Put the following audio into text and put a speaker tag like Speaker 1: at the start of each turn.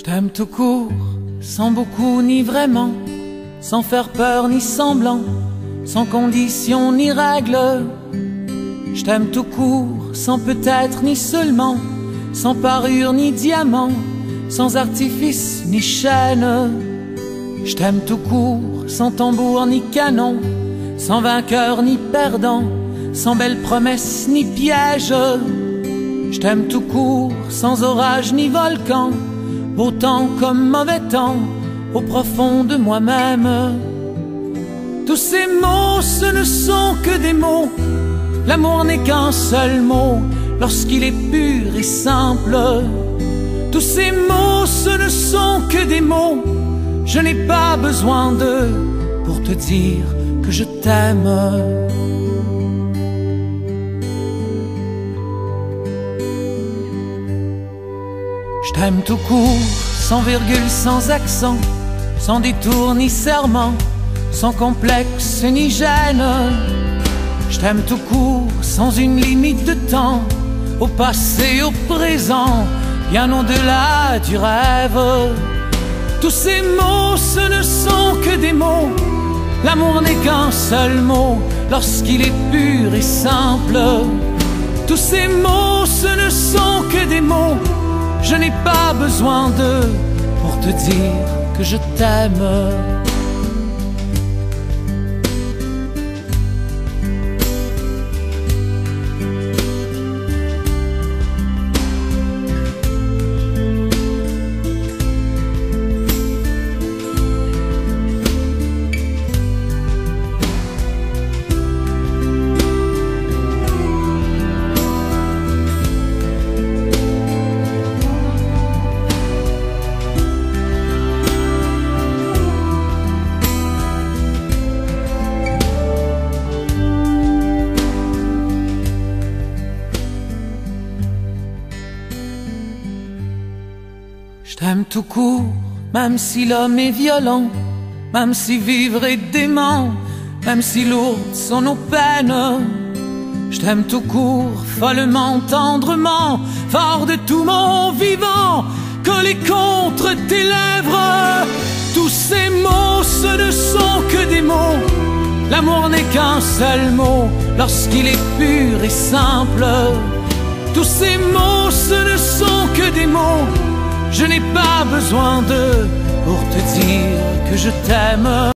Speaker 1: Je t'aime tout court, sans beaucoup ni vraiment, sans faire peur ni semblant, sans condition ni règle. Je t'aime tout court, sans peut-être ni seulement, sans parure ni diamant, sans artifice ni chaîne. Je t'aime tout court, sans tambour ni canon, sans vainqueur ni perdant, sans belles promesses ni piège. Je t'aime tout court, sans orage ni volcan, beau temps comme mauvais temps, au profond de moi-même. Tous ces mots, ce ne sont que des mots. L'amour n'est qu'un seul mot, lorsqu'il est pur et simple. Tous ces mots, ce ne sont que des mots. Je n'ai pas besoin d'eux pour te dire que je t'aime. Je t'aime tout court, sans virgule, sans accent, sans détour ni serment, sans complexe ni gêne. Je t'aime tout court, sans une limite de temps, au passé, au présent, bien au-delà du rêve. Tous ces mots, ce ne sont que des mots. L'amour n'est qu'un seul mot, lorsqu'il est pur et simple. Tous ces mots, ce ne sont que des mots. Je n'ai pas besoin d'eux pour te dire que je t'aime. Je t'aime tout court, même si l'homme est violent, même si vivre est dément, même si lourdes sont nos peines. Je t'aime tout court, follement, tendrement, fort de tout mon vivant, collé contre tes lèvres. Tous ces mots, ce ne sont que des mots. L'amour n'est qu'un seul mot, lorsqu'il est pur et simple. Tous ces mots, ce ne sont que des mots. Je n'ai pas besoin d'eux pour te dire que je t'aime.